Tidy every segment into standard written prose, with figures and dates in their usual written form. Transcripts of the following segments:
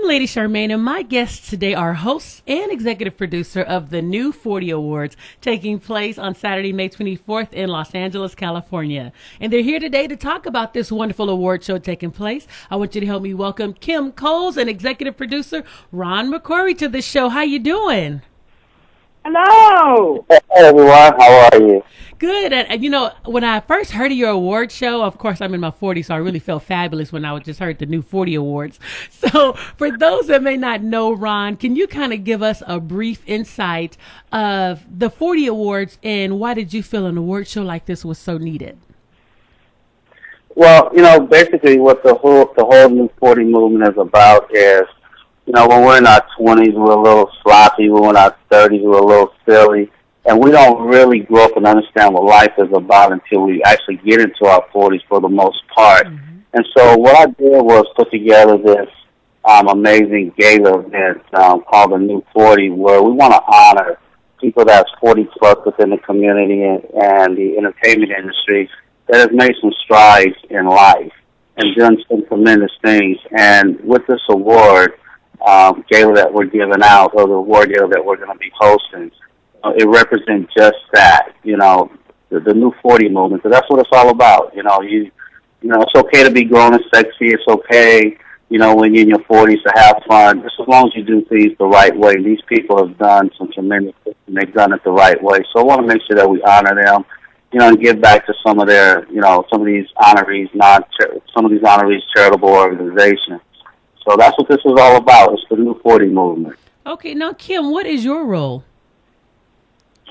Lady Charmaine, and my guests today are hosts and executive producer of the New 40 Awards, taking place on Saturday, May 24th in Los Angeles, California. And they're here today to talk about this wonderful award show taking place. I want you to help me welcome Kim Coles and executive producer Ron McCORY to the show. How you doing? Hello. Hey everyone, how are you? Good. And you know, when I first heard of your award show, of course, I'm in my 40s, so I really felt fabulous when I just heard the New 40 Awards. So for those that may not know, Ron, can you kind of give us a brief insight of the 40 Awards and why did you feel an award show like this was so needed? Well, basically what the whole New 40 movement is about is, when we're in our 20s, we're a little sloppy. When we're in our 30s, we're a little silly. And we don't really grow up and understand what life is about until we actually get into our 40s for the most part. Mm-hmm. And so what I did was put together this amazing gala event called the New 40, where we want to honor people that's 40 plus within the community and the entertainment industry that has made some strides in life and done some tremendous things. And with this award gala that we're giving out, or the award gala that we're going to be hosting, it represents just that, the New 40 movement. So that's what it's all about. It's okay to be grown and sexy. It's okay, when you're in your 40s to have fun, just as long as you do things the right way. These people have done some tremendous things, and they've done it the right way. So I want to make sure that we honor them, and give back to some of their, some of these honorees, charitable organizations. So that's what this is all about. It's the New 40 movement. Okay, now, Kim, what is your role?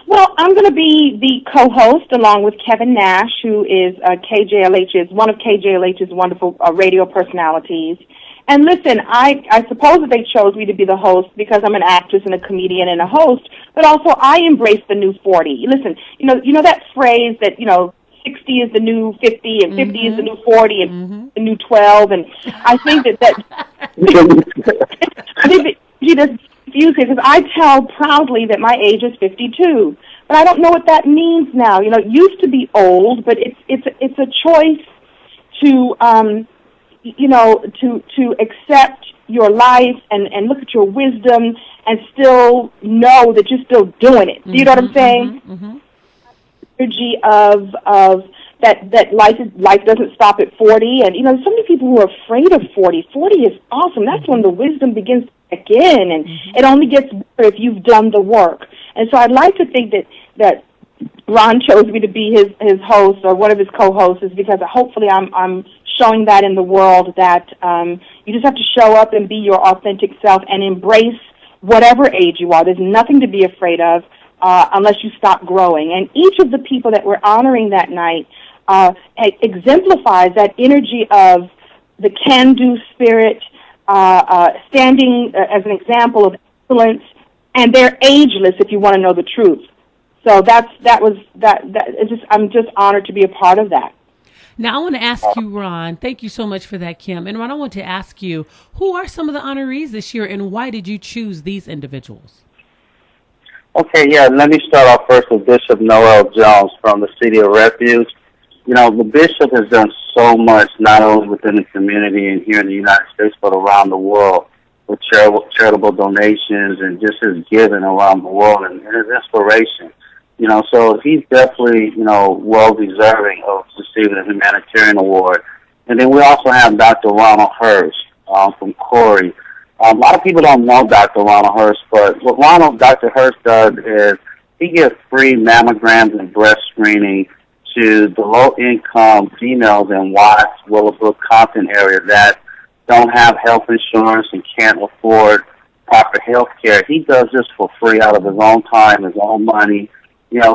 Well, I'm going to be the co-host along with Kevin Nash, who is one of KJLH's wonderful radio personalities. And listen, I suppose that they chose me to be the host because I'm an actress and a comedian and a host, but also I embrace the New 40. Listen, you know that phrase that, 60 is the new 50 and 50 is the new 40 and the new 12, and I think that I think that she doesn't confuse it because I tell proudly that my age is 52, but I don't know what that means now. It used to be old, but it's a choice to to accept your life and look at your wisdom and still know that you're still doing it. Do you know what I'm saying? Mm-hmm. Energy of that life doesn't stop at 40, and so many people who are afraid of 40. 40 is awesome. That's when the wisdom begins to kick in, and it only gets better if you've done the work. And so I'd like to think that Ron chose me to be his host or one of his co-hosts is because hopefully I'm showing that in the world that you just have to show up and be your authentic self and embrace whatever age you are. There's nothing to be afraid of unless you stop growing. And each of the people that we're honoring that night exemplifies that energy of the can-do spirit, standing as an example of excellence, and they're ageless if you want to know the truth. So I'm just honored to be a part of that. Now, I want to ask you, Ron, thank you so much for that, Kim. And Ron, I want to ask you, who are some of the honorees this year, and why did you choose these individuals? Okay, yeah, let me start off first with Bishop Noel Jones from the City of Refuge. The bishop has done so much, not only within the community and here in the United States, but around the world with charitable donations and just his giving around the world and his inspiration. So he's definitely, well-deserving of receiving a humanitarian award. And then we also have Dr. Ronald Hurst from CORE. A lot of people don't know Dr. Ronald Hurst, but what Dr. Hurst does is he gives free mammograms and breast screening to the low-income females in Watts, Willowbrook, Compton area that don't have health insurance and can't afford proper health care. He does this for free out of his own time, his own money.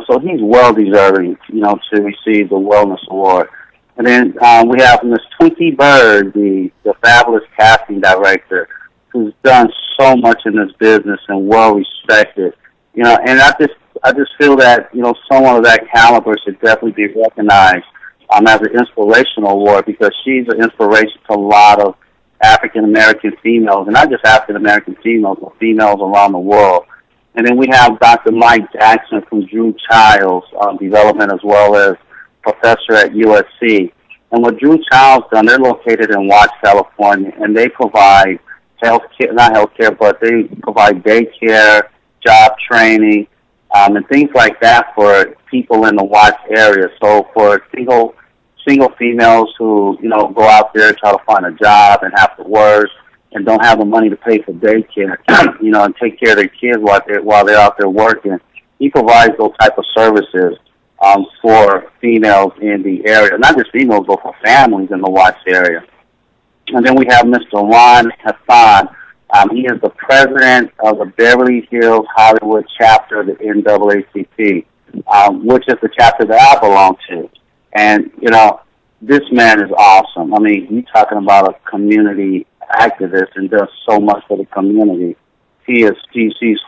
So he's well-deserving, to receive the Wellness Award. And then we have Miss Twinkie Bird, the fabulous casting director, who's done so much in this business and well-respected. And I just feel that, someone of that caliber should definitely be recognized as an inspirational award because she's an inspiration to a lot of African-American females, and not just African-American females, but females around the world. And then we have Dr. Mike Jackson from Drew Child's development, as well as professor at USC. And what Drew Child's done, they're located in Watts, California, and they provide healthcare, not healthcare, but they provide daycare, job training, and things like that for people in the Watts area. So for single females who, go out there, try to find a job and have to work and don't have the money to pay for daycare, and take care of their kids while they're out there working, he provides those type of services for females in the area, not just females, but for families in the Watts area. And then we have Mr. Ron Hassan. He is the president of the Beverly Hills Hollywood chapter of the NAACP, which is the chapter that I belong to. And, this man is awesome. I mean, you're talking about a community activist and does so much for the community. He's giving,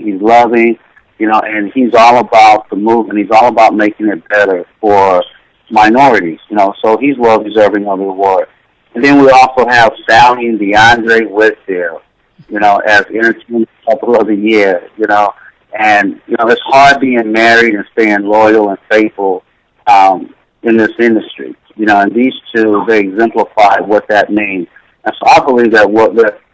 he's loving, and he's all about the movement. He's all about making it better for minorities, so he's well deserving of the award. And then we also have Sally and DeAndre Whitfield, as Entertainment Couple of the Year, and, it's hard being married and staying loyal and faithful in this industry, and these two, they exemplify what that means. And so I believe that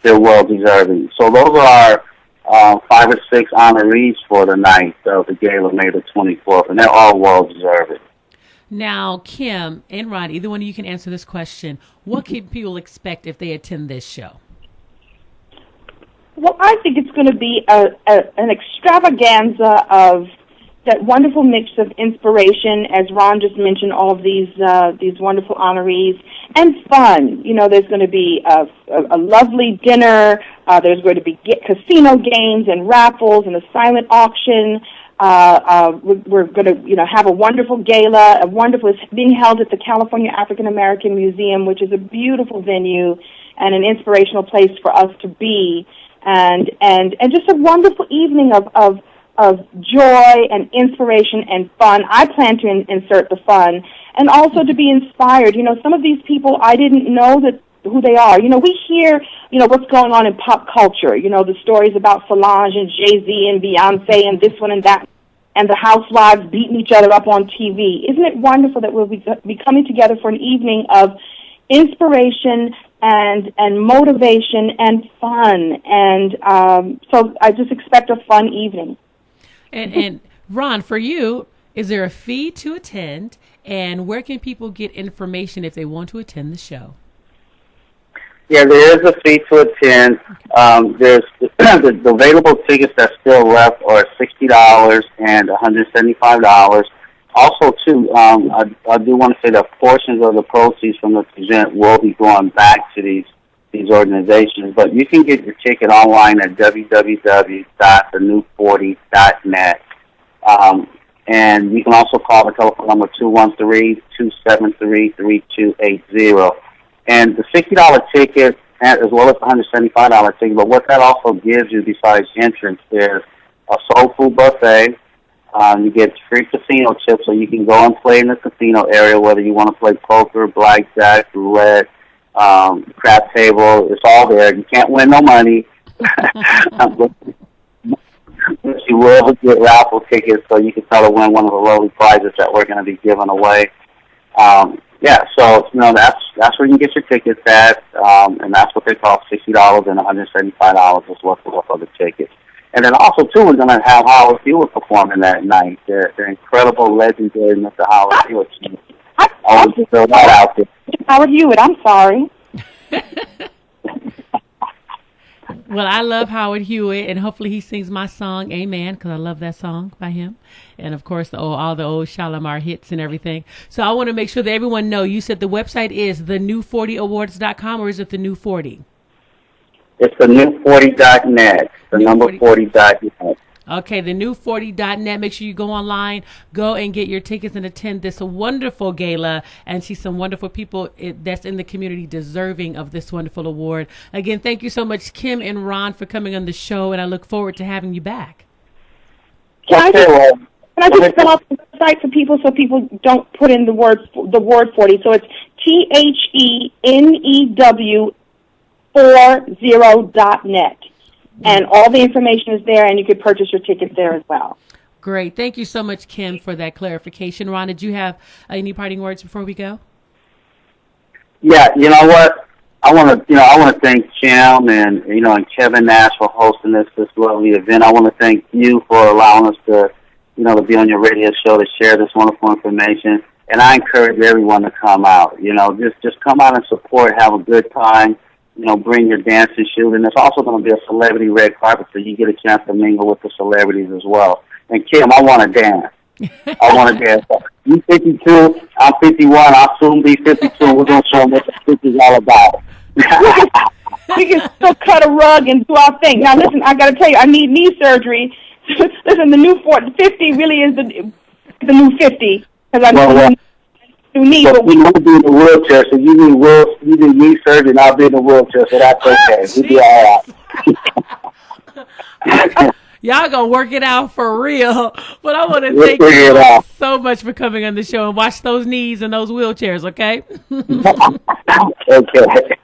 they're well deserving. So those are 5 or 6 honorees for the night of the gala, May the 24th, and they're all well deserving. Now, Kim and Ron, either one of you can answer this question. What can people expect if they attend this show? Well, I think it's going to be an extravaganza of that wonderful mix of inspiration, as Ron just mentioned, all of these wonderful honorees, and fun. There's going to be a lovely dinner. There's going to be casino games and raffles and a silent auction. We're going to, have a wonderful gala. It's being held at the California African American Museum, which is a beautiful venue and an inspirational place for us to be, and just a wonderful evening of joy and inspiration and fun. I plan to insert the fun, and also to be inspired. Some of these people I didn't know who they are. We hear, what's going on in pop culture. The stories about Solange and Jay-Z and Beyonce and this one and that, and the housewives beating each other up on TV. Isn't it wonderful that we'll be coming together for an evening of inspiration and motivation and fun? And so I just expect a fun evening. And Ron, for you, is there a fee to attend, and where can people get information if they want to attend the show? Yeah, there is a fee to attend. There's the available tickets that's still left are $60 and $175. Also, too, I do want to say that portions of the proceeds from the event will be going back to these organizations, but you can get your ticket online at www.thenew40.net. And you can also call the telephone number 213-273-3280. And the $60 ticket, as well as the $175 ticket, but what that also gives you besides entrance is a soul food buffet. You get free casino chips, so you can go and play in the casino area, whether you want to play poker, blackjack, roulette, crap table. It's all there. You can't win no money. But you will get raffle tickets, so you can try to win one of the lovely prizes that we're going to be giving away. So that's where you can get your tickets at, and that's what they cost, $60 and $175 is what's for the tickets. And then also, too, we're going to have Howard Hewitt performing that night. The incredible, legendary Mr. Howard Hewitt. I want to throw that out there. Howard Hewitt, I'm sorry. Well, I love Howard Hewitt, and hopefully he sings my song, Amen, because I love that song by him. And, of course, all the old Shalimar hits and everything. So I want to make sure that everyone know. You said the website is the new40awards.com, or is it the new 40? It's the new40.net, the number 40.net. Okay, the new40.net. Make sure you go online, go and get your tickets and attend this wonderful gala and see some wonderful people that's in the community deserving of this wonderful award. Again, thank you so much, Kim and Ron, for coming on the show, and I look forward to having you back. Can I just spell out the website for people so people don't put in the word 40? So it's THENEW40.net. And all the information is there, and you could purchase your tickets there as well. Great. Thank you so much, Kim, for that clarification. Ron, did you have any parting words before we go? Yeah, you know what? I want to thank Kim and Kevin Nash for hosting this lovely event. I want to thank you for allowing us to be on your radio show to share this wonderful information. And I encourage everyone to come out. Just come out and support, have a good time. Bring your dancing shoes, and there's also going to be a celebrity red carpet, so you get a chance to mingle with the celebrities as well. And Kim, I want to dance. I want to dance. You 52, I'm 51. I'll soon be 52. We're going to show them what the 50 is all about. We can still cut a rug and do our thing. Now, listen, I got to tell you, I need knee surgery. Listen, the new 50 really is the new 50 because I need new knee. But we will be in the wheelchair, so you need knee surgery, and I'll be in the wheelchair, so that's okay. We'll be all right. Y'all gonna work it out for real. But I want to thank you so much for coming on the show and watch those knees and those wheelchairs, okay? Okay.